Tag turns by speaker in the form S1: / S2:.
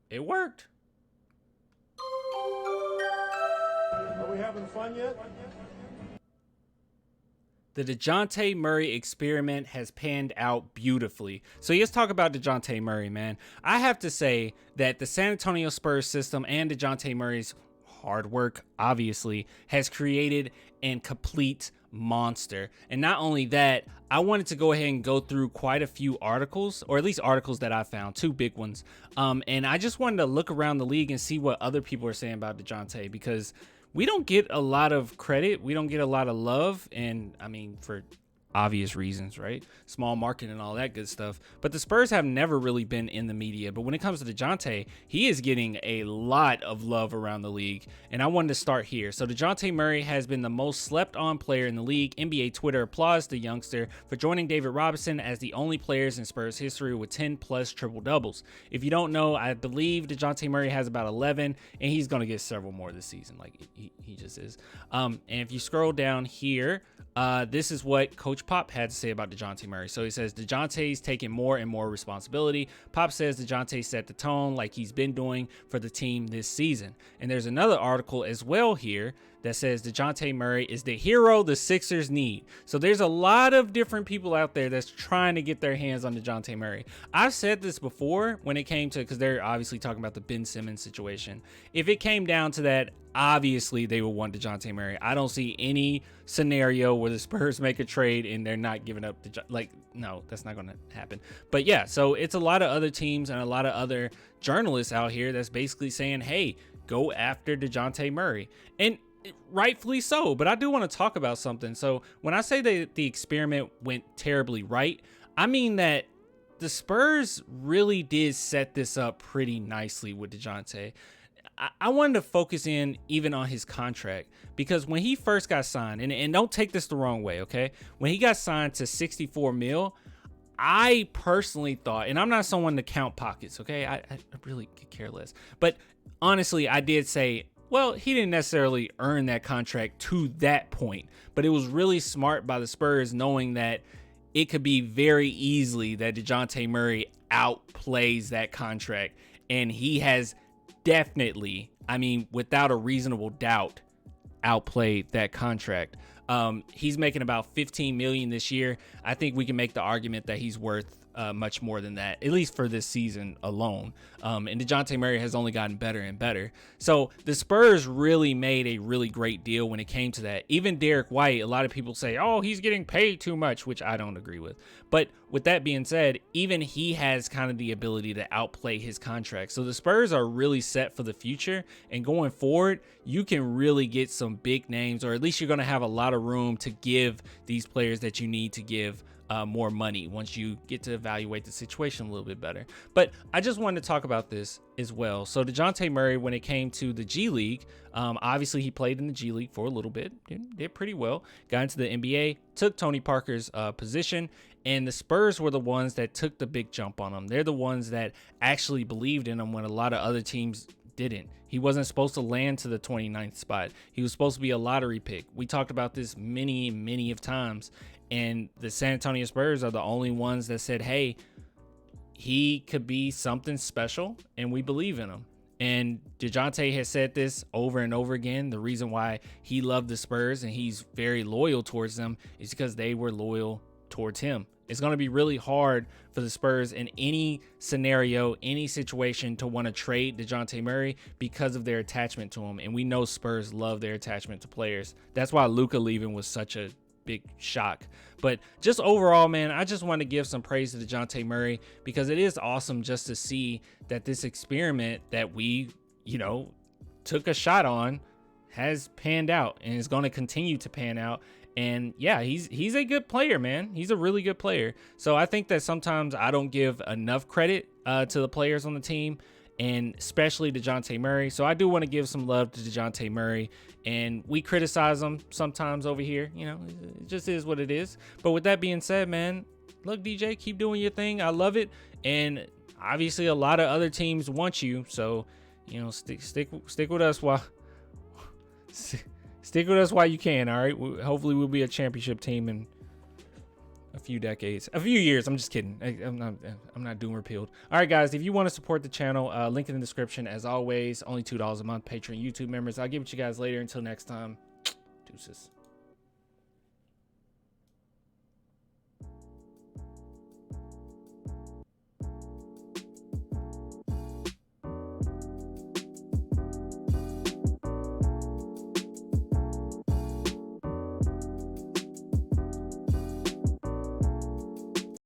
S1: It worked.
S2: Are we having fun yet?
S1: The Dejounte Murray experiment has panned out beautifully. So let's talk about Dejounte Murray, man. I have to say that the San Antonio Spurs system and Dejounte Murray's hard work, obviously, has created a complete monster. And not only that, I wanted to go ahead and go through quite a few articles, or at least articles that I found, two big ones. And I just wanted to look around the league and see what other people are saying about Dejounte, because we don't get a lot of credit. We don't get a lot of love. And I mean, for obvious reasons, right? Small market and all that good stuff. But the Spurs have never really been in the media. But when it comes to Dejounte, he is getting a lot of love around the league. And I wanted to start here. So Dejounte Murray has been the most slept on player in the league. NBA Twitter applauds the youngster for joining David Robinson as the only players in Spurs history with 10 plus triple doubles. If you don't know, I believe Dejounte Murray has about 11, and he's going to get several more this season. Like he just is. And if you scroll down here, this is what Coach Pop had to say about Dejounte Murray. So he says, Dejounte's taking more and more responsibility. Pop says Dejounte set the tone like he's been doing for the team this season. And there's another article as well here that says Dejounte Murray is the hero the Sixers need. So there's a lot of different people out there that's trying to get their hands on Dejounte Murray. I've said this before when it came to, because they're obviously talking about the Ben Simmons situation. If it came down to that, obviously they would want Dejounte Murray. I don't see any scenario where the Spurs make a trade and they're not giving up no, that's not going to happen. But yeah, so it's a lot of other teams and a lot of other journalists out here that's basically saying, hey, go after Dejounte Murray. And rightfully so, but I do want to talk about something. So when I say that the experiment went terribly right, I mean that the Spurs really did set this up pretty nicely with Dejounte. I wanted to focus in even on his contract, because when he first got signed, and don't take this the wrong way, okay? When he got signed to 64 mil, I personally thought, and I'm not someone to count pockets, okay? I really could care less. But honestly, I did say, well, he didn't necessarily earn that contract to that point, but it was really smart by the Spurs knowing that it could be very easily that Dejounte Murray outplays that contract. And he has definitely, I mean, without a reasonable doubt, outplayed that contract. He's making about 15 million this year. I think we can make the argument that he's worth much more than that, at least for this season alone. And Dejounte Murray has only gotten better and better. So the Spurs really made a really great deal when it came to that. Even Derek White, a lot of people say, oh, he's getting paid too much, which I don't agree with. But with that being said, even he has kind of the ability to outplay his contract. So the Spurs are really set for the future. And going forward, you can really get some big names, or at least you're going to have a lot of room to give these players that you need to give more money once you get to evaluate the situation a little bit better. But I just wanted to talk about this as well. So Dejounte Murray, when it came to the G League, obviously he played in the G League for a little bit, did pretty well, got into the NBA, took Tony Parker's position, and the Spurs were the ones that took the big jump on him. They're the ones that actually believed in him when a lot of other teams didn't. He wasn't supposed to land to the 29th spot. He was supposed to be a lottery pick. We talked about this many of times. And the San Antonio Spurs are the only ones that said, hey, he could be something special, and we believe in him. And Dejounte has said this over and over again. The reason why he loved the Spurs and he's very loyal towards them is because they were loyal towards him. It's going to be really hard for the Spurs in any scenario, any situation, to want to trade Dejounte Murray because of their attachment to him. And we know Spurs love their attachment to players. That's why Luka leaving was such a big shock. But just overall, man, I just want to give some praise to Dejounte Murray, because it is awesome just to see that this experiment that we, took a shot on has panned out and is going to continue to pan out. And yeah, he's a good player, man. He's a really good player. So I think that sometimes I don't give enough credit to the players on the team, and especially Dejounte Murray. So I do want to give some love to Dejounte Murray, and we criticize him sometimes over here. It just is what it is. But with that being said, man, look, DJ, keep doing your thing. I love it. And obviously a lot of other teams want you. So, stick with us while stick with us while you can. All right. Hopefully we'll be a championship team in a few decades, a few years. I'm just kidding. I'm not doom repealed. All right, guys, if you want to support the channel, link in the description. As always, only $2 a month, Patreon, YouTube members. I'll get with you guys later. Until next time, deuces.